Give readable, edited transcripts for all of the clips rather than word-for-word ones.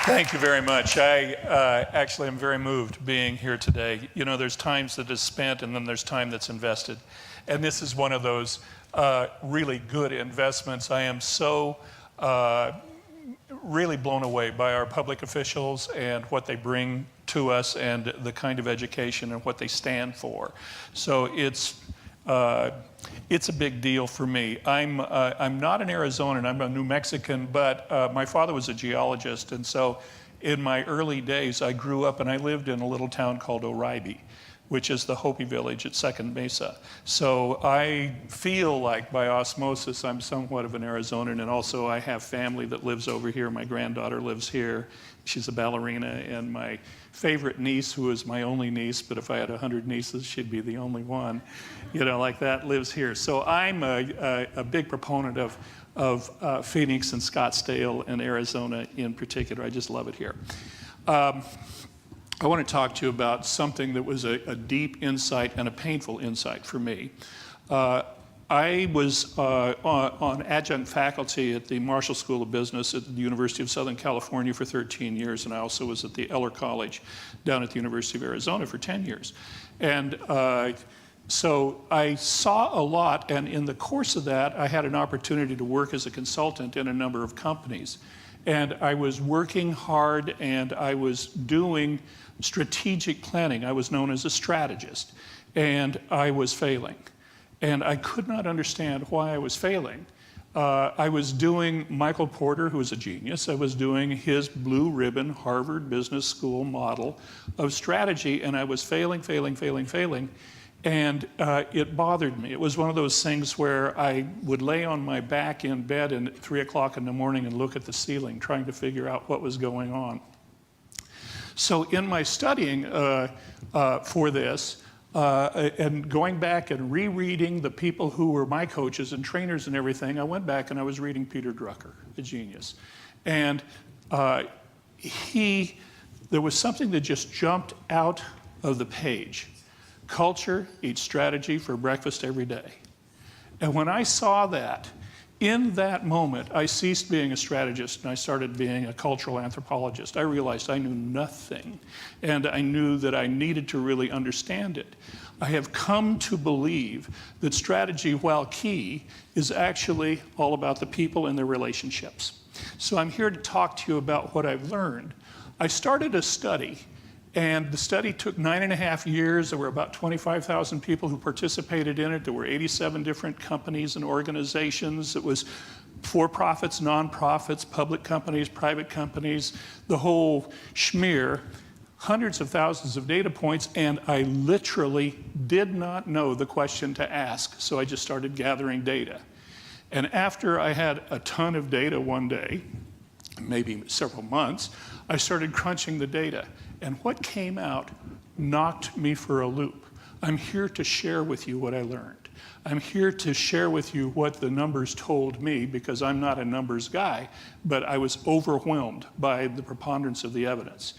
Thank you very much. I actually am very moved being here today. You know, there's times that is spent and then there's time that's invested. And this is one of those really good investments. I am so really blown away by our public officials and what they bring to us and the kind of education and what they stand for. So it's a big deal for me. I'm not an Arizonan, I'm a New Mexican, but my father was a geologist, and so in my early days I grew up and I lived in a little town called Oribe, which is the Hopi village at Second Mesa. So I feel like by osmosis I'm somewhat of an Arizonan, and also I have family that lives over here. My granddaughter lives here. She's a ballerina, and my favorite niece, who is my only niece, but if I had 100 nieces, she'd be the only one, you know, like that, lives here. So I'm a big proponent of Phoenix and Scottsdale and Arizona in particular. I just love it here. I want to talk to you about something that was a deep insight and a painful insight for me. I was on adjunct faculty at the Marshall School of Business at the University of Southern California for 13 years, and I also was at the Eller College down at the University of Arizona for 10 years. And so I saw a lot, and in the course of that, I had an opportunity to work as a consultant in a number of companies. And I was working hard, and I was doing strategic planning. I was known as a strategist, and I was failing. And I could not understand why I was failing. I was doing Michael Porter, who was a genius. I was doing his blue ribbon Harvard Business School model of strategy, and I was failing. And it bothered me. It was one of those things where I would lay on my back in bed at 3 o'clock in the morning and look at the ceiling, trying to figure out what was going on. So in my studying for this, and going back and rereading the people who were my coaches and trainers and everything, I went back and I was reading Peter Drucker, a genius. And there was something that just jumped out of the page. Culture eats strategy for breakfast every day. And when I saw that, in that moment, I ceased being a strategist and I started being a cultural anthropologist. I realized I knew nothing, and I knew that I needed to really understand it. I have come to believe that strategy, while key, is actually all about the people and their relationships. So I'm here to talk to you about what I've learned. I started a study, and the study took 9.5 years. There were about 25,000 people who participated in it. There were 87 different companies and organizations. It was for-profits, nonprofits, public companies, private companies, the whole schmear, hundreds of thousands of data points, and I literally did not know the question to ask, so I just started gathering data. And after I had a ton of data one day, maybe several months, I started crunching the data. And what came out knocked me for a loop. I'm here to share with you what I learned. I'm here to share with you what the numbers told me, because I'm not a numbers guy, but I was overwhelmed by the preponderance of the evidence.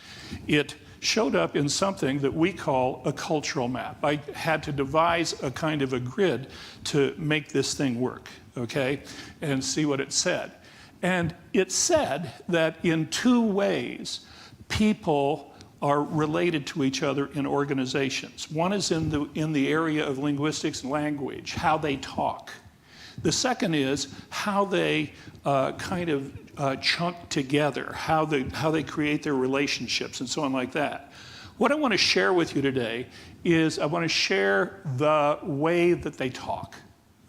It showed up in something that we call a cultural map. I had to devise a kind of a grid to make this thing work, okay, and see what it said. And it said that in 2 ways, people are related to each other in organizations. One is in the area of linguistics and language, how they talk. The second is how they chunk together, how they create their relationships, and so on like that. What I want to share with you today is I want to share the way that they talk,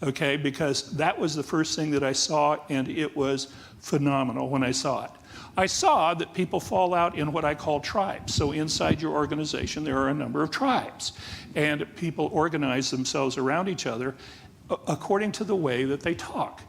okay? Because that was the first thing that I saw, and it was phenomenal when I saw it. I saw that people fall out in what I call tribes. So inside your organization, there are a number of tribes. And people organize themselves around each other according to the way that they talk.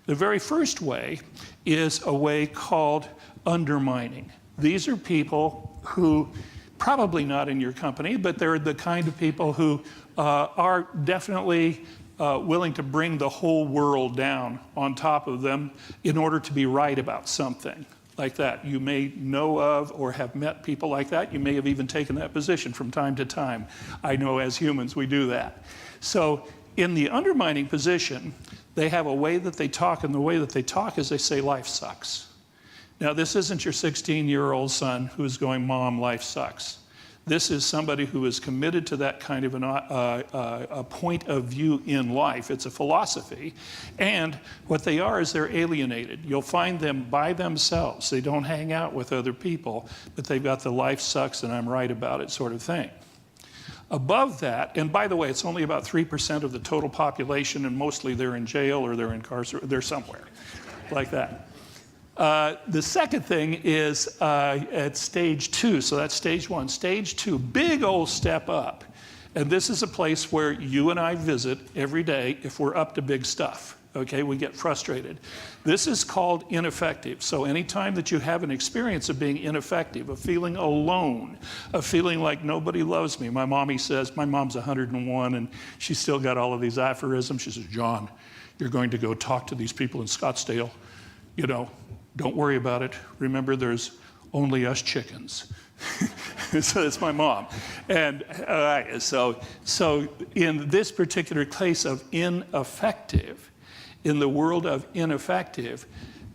The very first way is a way called undermining. These are people who, probably not in your company, but they're the kind of people who are definitely willing to bring the whole world down on top of them in order to be right about something. Like that. You may know of or have met people like that. You may have even taken that position from time to time. I know as humans we do that. So in the undermining position, they have a way that they talk, and the way that they talk is they say life sucks. Now, this isn't your 16-year-old son who's going, Mom, life sucks. This is somebody who is committed to that kind of a point of view in life. It's a philosophy. And what they are is they're alienated. You'll find them by themselves. They don't hang out with other people, but they've got the life sucks and I'm right about it sort of thing. Above that, and by the way, it's only about 3% of the total population, and mostly they're in jail or they're incarcerated, they're somewhere like that. The second thing is at stage 2, so that's stage 1. Stage 2, big old step up. And this is a place where you and I visit every day if we're up to big stuff. Okay, we get frustrated. This is called ineffective. So anytime that you have an experience of being ineffective, of feeling alone, of feeling like nobody loves me. My mommy says, my mom's 101 and she's still got all of these aphorisms. She says, John, you're going to go talk to these people in Scottsdale. You know, don't worry about it. Remember, there's only us chickens. So that's my mom. And so in this particular case of ineffective, in the world of ineffective,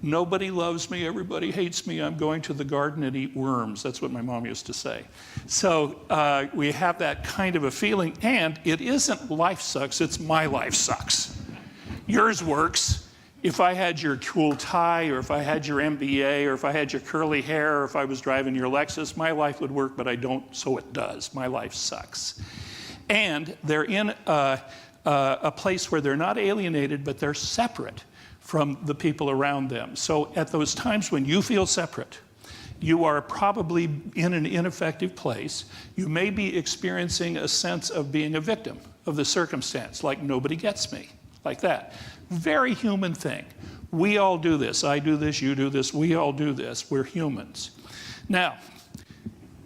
nobody loves me, everybody hates me, I'm going to the garden and eat worms. That's what my mom used to say. So we have that kind of a feeling, and it isn't life sucks, it's my life sucks. Yours works. If I had your cool tie, or if I had your MBA, or if I had your curly hair, or if I was driving your Lexus, my life would work, but I don't, so it does. My life sucks. And they're in a place where they're not alienated, but they're separate from the people around them. So at those times when you feel separate, you are probably in an ineffective place. You may be experiencing a sense of being a victim of the circumstance, like nobody gets me, like that. Very human thing. We all do this. I do this, you do this, we all do this. We're humans. Now,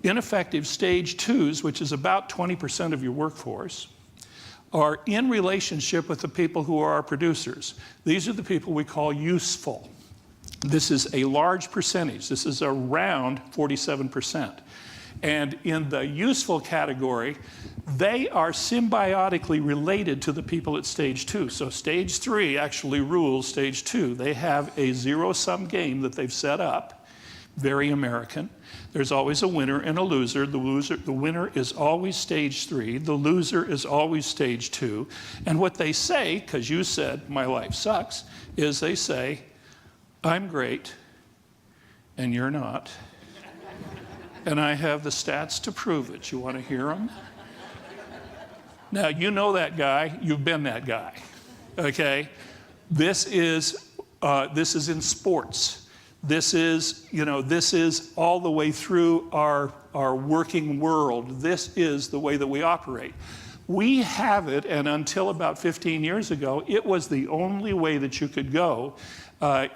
ineffective stage 2s, which is about 20% of your workforce, are in relationship with the people who are our producers. These are the people we call useful. This is a large percentage. This is around 47%. And in the useful category, they are symbiotically related to the people at stage 2. So stage 3 actually rules stage 2. They have a zero-sum game that they've set up, very American. There's always a winner and a loser. The winner is always stage 3. The loser is always stage 2. And what they say, because you said my life sucks, is they say, I'm great and you're not. And I have the stats to prove it. You want to hear them? Now, you know that guy. You've been that guy, okay? This is in sports. This is all the way through our working world. This is the way that we operate. We have it, and until about 15 years ago, it was the only way that you could go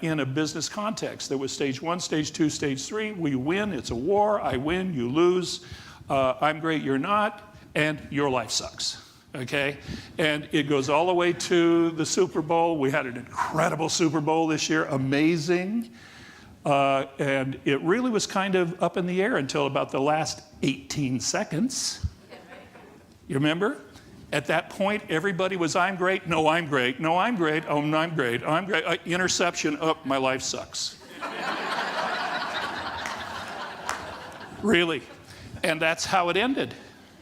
in a business context. There was stage 1, stage 2, stage 3. We win, it's a war. I win, you lose. I'm great, you're not, and your life sucks. Okay? And it goes all the way to the Super Bowl. We had an incredible Super Bowl this year, amazing. And it really was kind of up in the air until about the last 18 seconds. You remember? At that point, everybody was, I'm great, no, I'm great, no, I'm great, oh, no, I'm great, I'm great. Interception, oh, my life sucks. Really. And that's how it ended.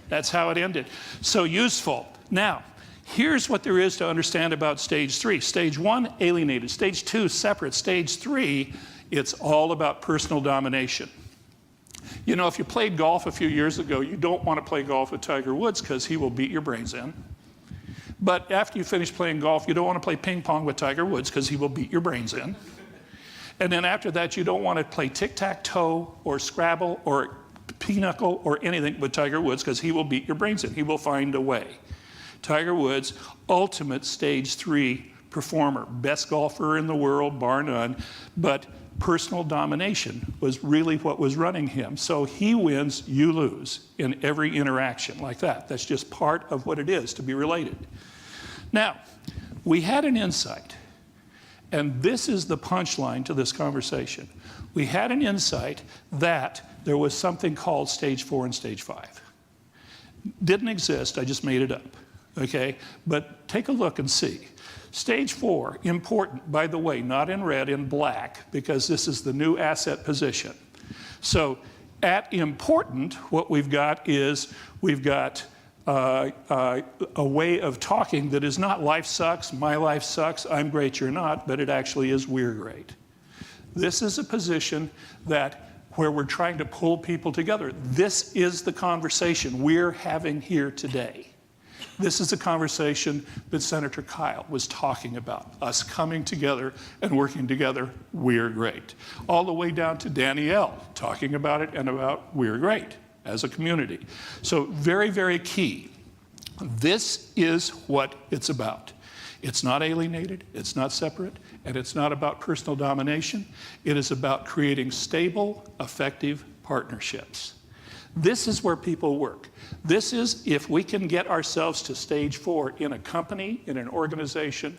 That's how it ended. So useful. Now, here's what there is to understand about stage 3. Stage 1, alienated. Stage 2, separate. Stage 3, it's all about personal domination. You know, if you played golf a few years ago, you don't want to play golf with Tiger Woods because he will beat your brains in. But after you finish playing golf, you don't want to play ping pong with Tiger Woods because he will beat your brains in. And then after that, you don't want to play tic-tac-toe or Scrabble or pinochle or anything with Tiger Woods because he will beat your brains in. He will find a way. Tiger Woods, ultimate stage 3 performer, best golfer in the world, bar none, but personal domination was really what was running him. So he wins, you lose in every interaction like that. That's just part of what it is to be related. Now, we had an insight, and this is the punchline to this conversation. We had an insight that there was something called stage 4 and stage 5. Didn't exist, I just made it up, okay? But take a look and see. Stage 4, important, by the way, not in red, in black, because this is the new asset position. So at important, what we've got is we've got a way of talking that is not life sucks, my life sucks, I'm great, you're not, but it actually is we're great. This is a position where we're trying to pull people together. This is the conversation we're having here today. This is the conversation that Senator Kyle was talking about, us coming together and working together, we're great. All the way down to Danielle talking about it and about we're great as a community. So very, very key. This is what it's about. It's not alienated, it's not separate, and it's not about personal domination. It is about creating stable, effective partnerships. This is where people work. This is if we can get ourselves to stage 4 in a company, in an organization,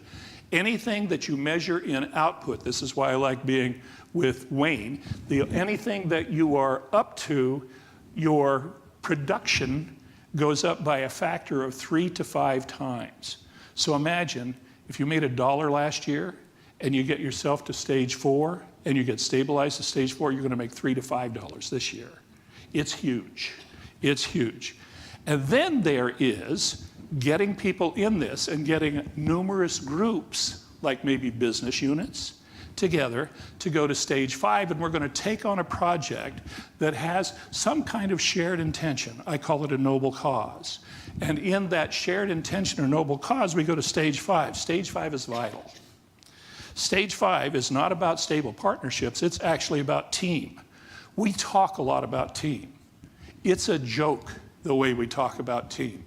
anything that you measure in output, this is why I like being with Wayne, anything that you are up to, your production goes up by a factor of 3 to 5 times. So imagine if you made $1 last year and you get yourself to stage 4 and you get stabilized to stage 4, you're going to make $3 to $5 this year. It's huge. It's huge. And then there is getting people in this and getting numerous groups, like maybe business units, together to go to stage 5, and we're going to take on a project that has some kind of shared intention. I call it a noble cause. And in that shared intention or noble cause, we go to stage 5. Stage 5 is vital. Stage 5 is not about stable partnerships, it's actually about team. We talk a lot about team. It's a joke the way we talk about team.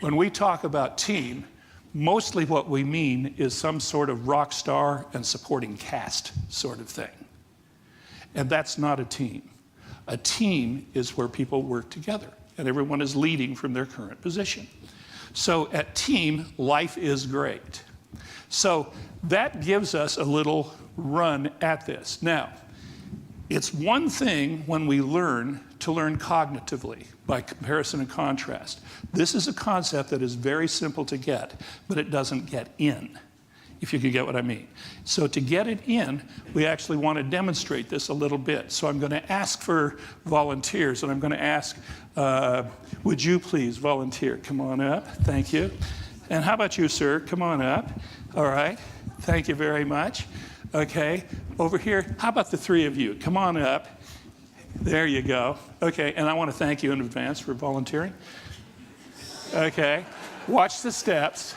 When we talk about team, mostly what we mean is some sort of rock star and supporting cast sort of thing. And that's not a team. A team is where people work together and everyone is leading from their current position. So at team, life is great. So that gives us a little run at this. Now, it's one thing when we learn to learn cognitively by comparison and contrast. This is a concept that is very simple to get, but it doesn't get in, if you can get what I mean. So to get it in, we actually want to demonstrate this a little bit. So I'm going to ask for volunteers, and I'm going to ask, would you please volunteer? Come on up. Thank you. And how about you, sir? Come on up. All right. Thank you very much. Okay, over here, how about the 3 of you? Come on up. There you go. Okay, and I want to thank you in advance for volunteering. Okay, watch the steps.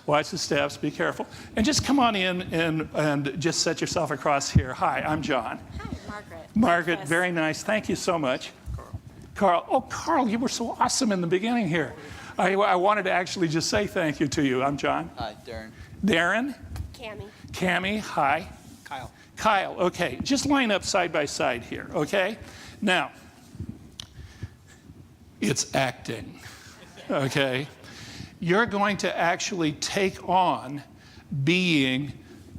Watch the steps, be careful. And just come on in and just set yourself across here. Hi, I'm John. Hi, Margaret. Margaret, very nice. Thank you so much. Carl. Oh, Carl, you were so awesome in the beginning here. I wanted to actually just say thank you to you. I'm John. Hi, Darren. Darren. Cammie. Cammie, hi. Kyle. Kyle, okay. Just line up side by side here, okay? Now, it's acting, okay? You're going to actually take on being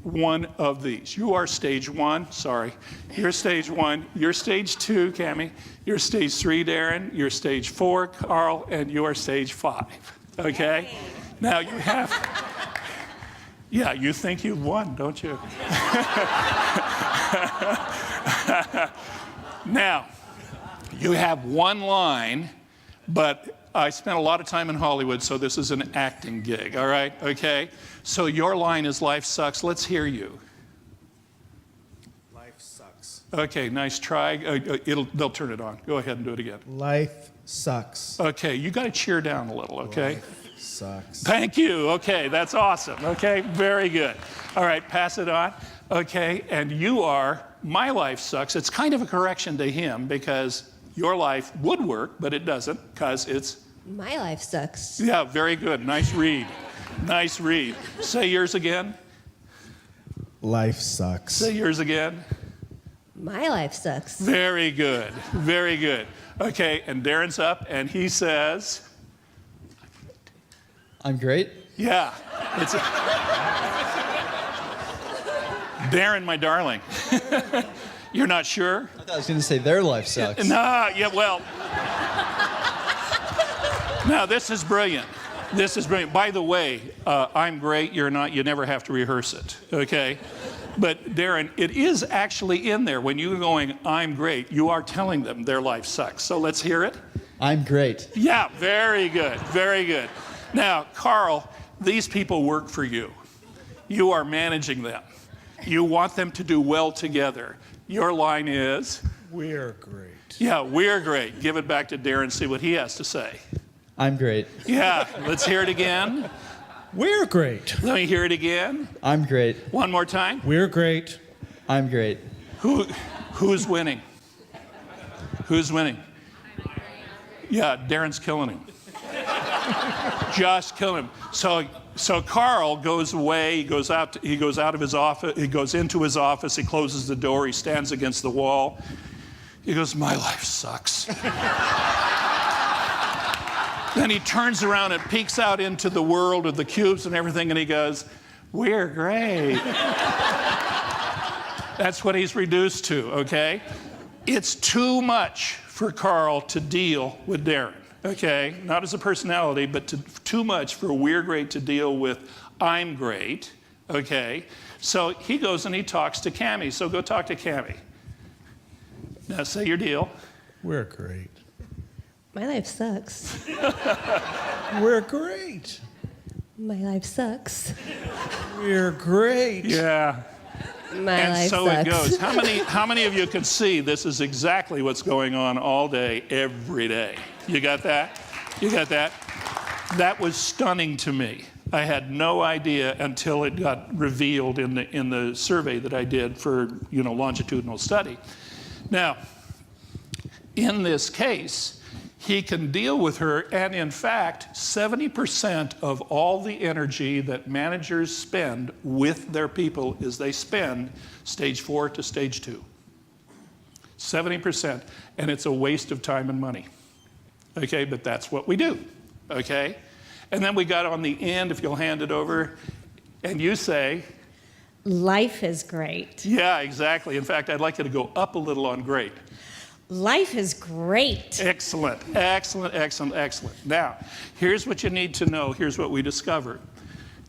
one of these. You are stage 1, sorry. You're stage 1. You're stage 2, Cammie. You're stage 3, Darren. You're stage 4, Carl. And you're stage 5, okay? Hey. Now you have... Yeah, you think you've won, don't you? Now, you have one line, but I spent a lot of time in Hollywood, so this is an acting gig, all right? Okay? So your line is life sucks. Let's hear you. Life sucks. Okay, nice try. They'll turn it on. Go ahead and do it again. Life sucks. Okay, you got to cheer down a little, okay? Life sucks. Thank you. Okay, that's awesome. Okay, very good. All right, pass it on. Okay, and you are, my life sucks. It's kind of a correction to him because your life would work, but it doesn't because it's... My life sucks. Yeah, very good. Nice read. Nice read. Say yours again. Life sucks. Say yours again. My life sucks. Very good. Very good. Okay, and Darren's up and he says... I'm great. Yeah. It's Darren, my darling. You're not sure? I thought I was going to say their life sucks. Nah, yeah, well. Now, this is brilliant. This is brilliant. By the way, I'm great, you're not, you never have to rehearse it, okay? But Darren, it is actually in there. When you're going, I'm great, you are telling them their life sucks. So let's hear it. I'm great. Yeah, very good, very good. Now, Carl, these people work for you. You are managing them. You want them to do well together. Your line is? We're great. Yeah, we're great. Give it back to Darren, see what he has to say. I'm great. Yeah, let's hear it again. We're great. Let me hear it again. I'm great. One more time. We're great. I'm great. Who's winning? Who's winning? Yeah, Darren's killing him. Just killing him. So Carl goes away. He goes out of his office. He goes into his office. He closes the door. He stands against the wall. He goes, my life sucks. Then he turns around and peeks out into the world of the cubes and everything, and he goes, we're great. That's what he's reduced to, okay? It's too much for Carl to deal with Darren, okay? Not as a personality, but too much for we're great to deal with I'm great, okay? So he goes and he talks to Cammie. So go talk to Cammie. Now say your deal. We're great. My life sucks. We're great. My life sucks. We're great. Yeah. My And life so sucks. it goes. How many of you can see this is exactly what's going on all day, every day? You got that? You got that? That was stunning to me. I had no idea until it got revealed in the survey that I did for longitudinal study. Now, in this case, he can deal with her, and in fact, 70% of all the energy that managers spend with their people is they spend stage 4 to stage 2. 70%, and it's a waste of time and money. Okay, but that's what we do, okay? And then we got on the end, if you'll hand it over, and you say, Life is great. yeah, exactly. In fact, I'd like you to go up a little on great. Life is great. Excellent, excellent, excellent, excellent. Now, here's what you need to know. Here's what we discovered.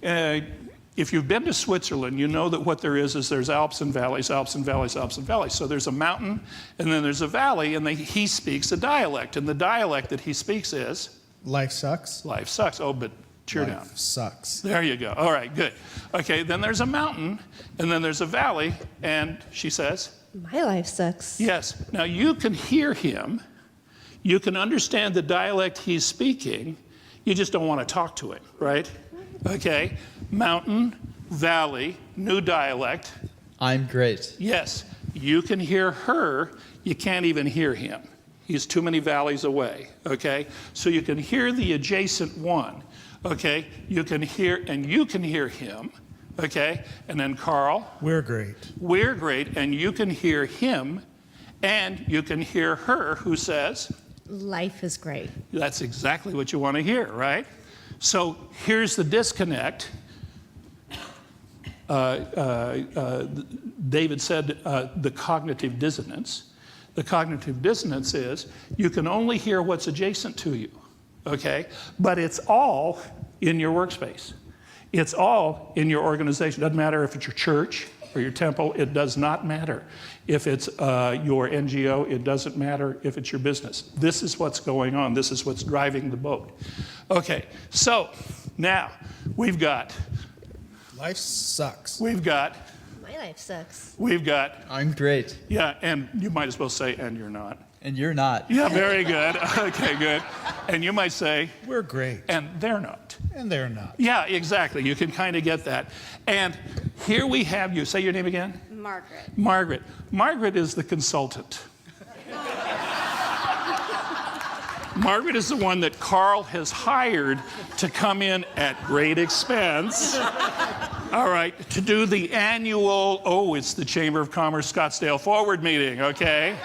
If you've been to Switzerland, you know that what there is there's Alps and valleys, Alps and valleys, Alps and valleys. So there's a mountain, and then there's a valley, and he speaks a dialect. And the dialect that he speaks is? Life sucks. Life sucks. Oh, but cheer down. Life sucks. There you go. All right, good. Okay, then there's a mountain, and then there's a valley, and she says? My life sucks. Yes. Now you can hear him. You can understand the dialect he's speaking. You just don't want to talk to him, right? Okay. Mountain, valley, new dialect. I'm great. Yes. You can hear her. You can't even hear him. He's too many valleys away, okay? So you can hear the adjacent one, okay? You can hear, and you can hear him. Okay, and then Carl. We're great. We're great, and you can hear him, and you can hear her who says? Life is great. That's exactly what you want to hear, right? So here's the disconnect. David said the cognitive dissonance. The cognitive dissonance is you can only hear what's adjacent to you, okay? But it's all in your workspace. It's all in your organization. It doesn't matter if it's your church or your temple. It does not matter. If it's your NGO, it doesn't matter if it's your business. This is what's going on. This is what's driving the boat. Okay, so now we've got, Life sucks. we've got, My life sucks. I'm great. yeah, and you might as well say, and you're not. And you're not. Yeah, very good. Okay, good. And you might say, We're great. and they're not. And they're not. Yeah, exactly. You can kind of get that. And here we have you. Say your name again. Margaret. Margaret. Margaret is the consultant. Margaret is the one that Carl has hired to come in at great expense, all right, to do the annual, it's the Chamber of Commerce Scottsdale Forward meeting, okay?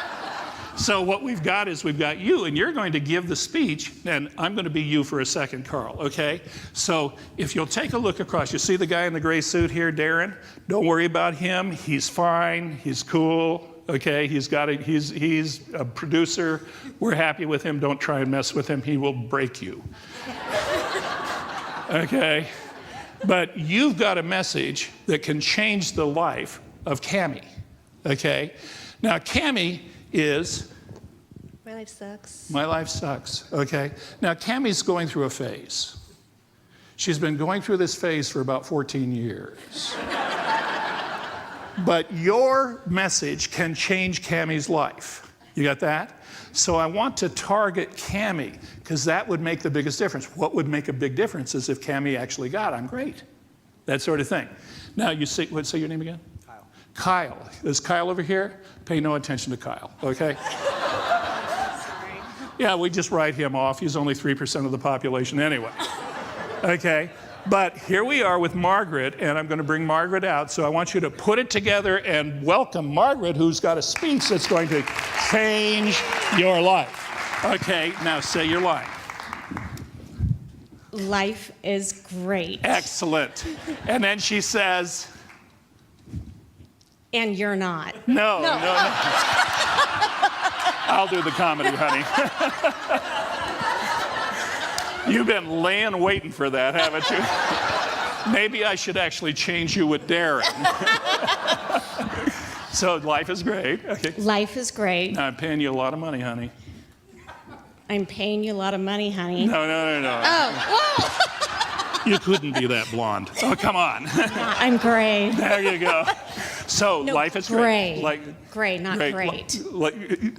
So what we've got is we've got you, and you're going to give the speech, and I'm going to be you for a second, Carl, okay? So if you'll take a look across, you see the guy in the gray suit here, Darren? Don't worry about him. He's fine. He's cool, okay? He's a producer. We're happy with him. Don't try and mess with him. He will break you. Okay? But you've got a message that can change the life of Cammie. Okay? Now, Cammie is, My life sucks. my life sucks. Okay? Now, Cammie's going through a phase. She's been going through this phase for about 14 years. But your message can change Cammie's life. You got that? So I want to target Cammie because that would make the biggest difference. What would make a big difference is if Cammie actually got, I'm great. That sort of thing. Now you say, what, say your name again? Kyle. Kyle. Is Kyle over here? Pay no attention to Kyle, okay? Sorry. Yeah, we just write him off. He's only 3% of the population anyway. Okay? But here we are with Margaret, and I'm going to bring Margaret out. So I want you to put it together and welcome Margaret, who's got a speech that's going to change your life. Okay, now say your line. Life is great. Excellent. And then she says, And you're not. no. I'll do the comedy, honey. You've been laying waiting for that, haven't you? Maybe I should actually change you with Darren. So life is great. Okay. Life is great. Now, I'm paying you a lot of money, honey. I'm paying you a lot of money, honey. No. Oh, You couldn't be that blonde. Oh, come on. I'm great. There you go. So No, life is great. Great, not great.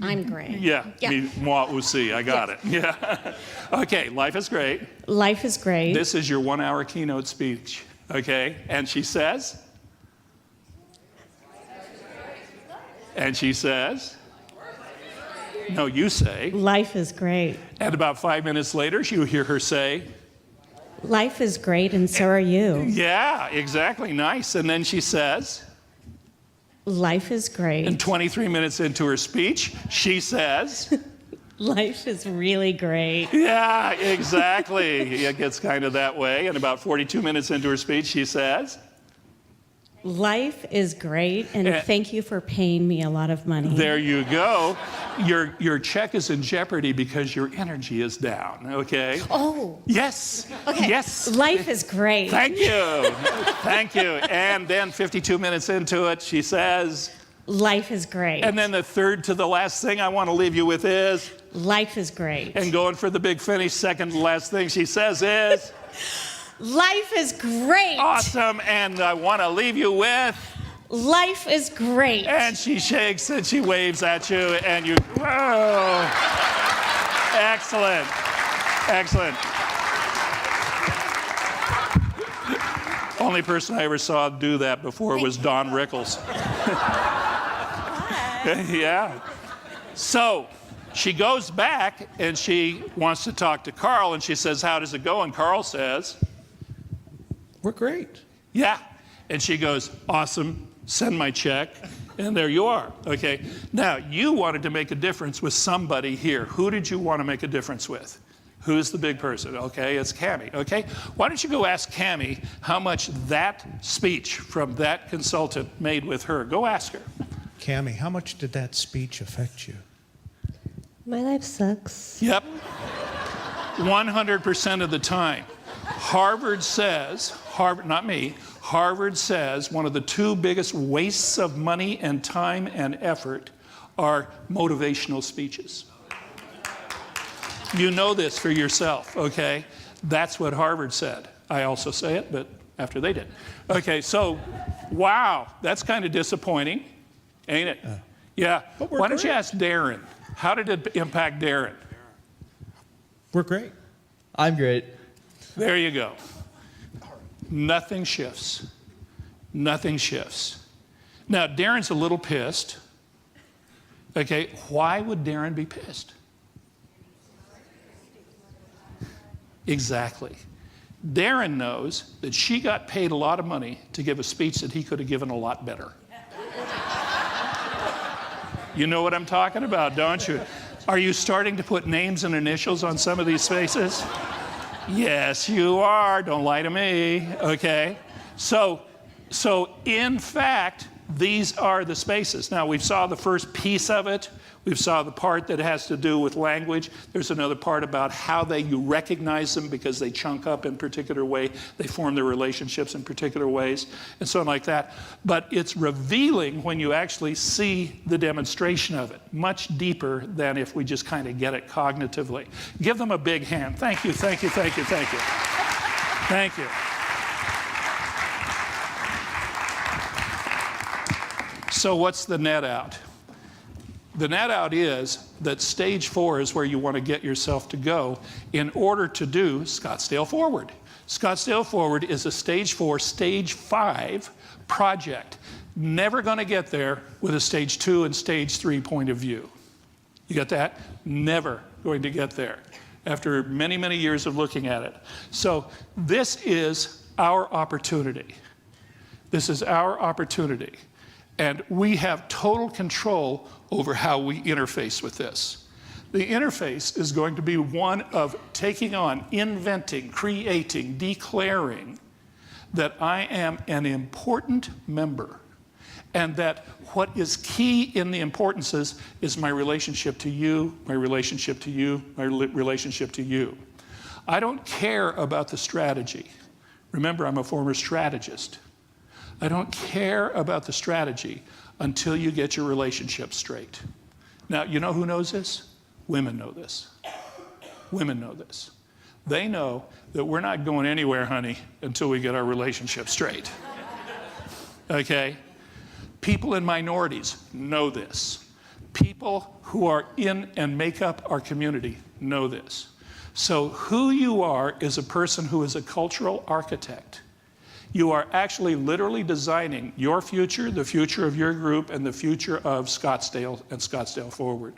I'm great. Yeah. Yeah. Me, moi aussi. I got it. Yeah. Okay. Life is great. Life is great. This is your 1 hour keynote speech. Okay. And she says. And she says. No, you say. Life is great. And about 5 minutes later, you hear her say. Life is great, and so are you. Yeah, exactly. Nice. And then she says. Life is great. And 23 minutes into her speech, she says. Life is really great. Yeah, exactly. It gets kind of that way. And about 42 minutes into her speech, she says. Life is great, and Eh. thank you for paying me a lot of money. There you go. Your check is in jeopardy because your energy is down, okay? Oh, Yes. okay. Yes. Life is great. Thank you. Thank you. And then 52 minutes into it, she says. Life is great. And then the third to the last thing I want to leave you with is. Life is great. And going for the big finish, second to last thing she says is. Life is great. Awesome. And I want to leave you with. Life is great. And she shakes and she waves at you and you, whoa. Excellent. Excellent. Only person I ever saw do that before was Don Rickles. Yeah. So she goes back and she wants to talk to Carl and she says, how does it go? And Carl says, We're great. yeah. And she goes, awesome, send my check. And there you are, okay? Now, you wanted to make a difference with somebody here. Who did you want to make a difference with? Who's the big person? Okay, it's Cammie, okay? Why don't you go ask Cammie how much that speech from that consultant made with her? Go ask her. Cammie, how much did that speech affect you? My life sucks. Yep. 100% of the time. Harvard says, not me, Harvard says one of the two biggest wastes of money and time and effort are motivational speeches. You know this for yourself, okay? That's what Harvard said. I also say it, but after they did. Okay, so, wow, that's kind of disappointing, ain't it? Yeah. But we're Why don't you great. ask Darren? How did it impact Darren? We're great. I'm great. There you go. Nothing shifts. Nothing shifts. Now, Darren's a little pissed. Okay, why would Darren be pissed? Exactly. Darren knows that she got paid a lot of money to give a speech that he could have given a lot better. You know what I'm talking about, don't you? Are you starting to put names and initials on some of these faces? Yes, you are. Don't lie to me, okay? So in fact, these are the spaces. Now, we saw the first piece of it. We saw the part that has to do with language. There's another part about how you recognize them because they chunk up in a particular way. They form their relationships in particular ways, and so on like that. But it's revealing when you actually see the demonstration of it, much deeper than if we just kind of get it cognitively. Give them a big hand. Thank you, thank you, thank you, thank you. Thank you. So what's the net out? The net out is that stage 4 is where you want to get yourself to go in order to do Scottsdale Forward. Scottsdale Forward is a stage 4, stage 5 project. Never going to get there with a stage 2 and stage 3 point of view. You got that? Never going to get there after many, many years of looking at it. So this is our opportunity. This is our opportunity. And we have total control over how we interface with this. The interface is going to be one of taking on, inventing, creating, declaring that I am an important member, and that what is key in the importances is my relationship to you, my relationship to you, my relationship to you. I don't care about the strategy. Remember, I'm a former strategist. I don't care about the strategy until you get your relationship straight. Now, you know who knows this? Women know this. Women know this. They know that we're not going anywhere, honey, until we get our relationship straight. Okay? People in minorities know this. People who are in and make up our community know this. So who you are is a person who is a cultural architect. You are actually literally designing your future, the future of your group, and the future of Scottsdale and Scottsdale Forward.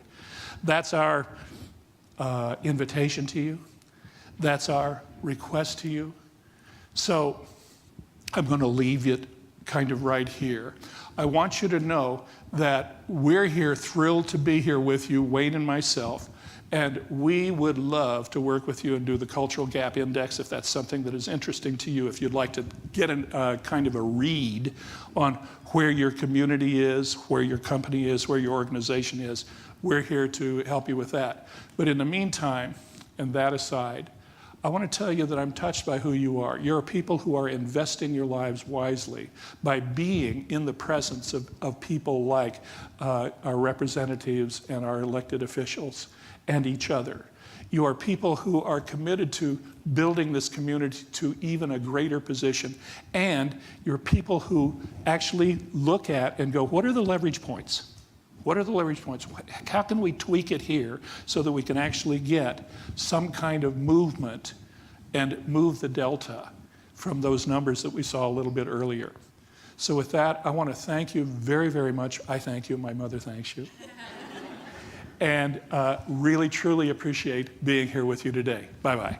That's our invitation to you. That's our request to you. So I'm going to leave it kind of right here. I want you to know that we're here, thrilled to be here with you, Wayne and myself. And we would love to work with you and do the Cultural Gap Index if that's something that is interesting to you. If you'd like to get kind of a read on where your community is, where your company is, where your organization is, we're here to help you with that. But in the meantime, and that aside, I want to tell you that I'm touched by who you are. You're people who are investing your lives wisely by being in the presence of people like our representatives and our elected officials and each other. You are people who are committed to building this community to even a greater position. And you're people who actually look at and go, what are the leverage points? What are the leverage points? How can we tweak it here so that we can actually get some kind of movement and move the delta from those numbers that we saw a little bit earlier? So with that, I want to thank you very, very much. I thank you. My mother thanks you. And really, truly appreciate being here with you today. Bye-bye.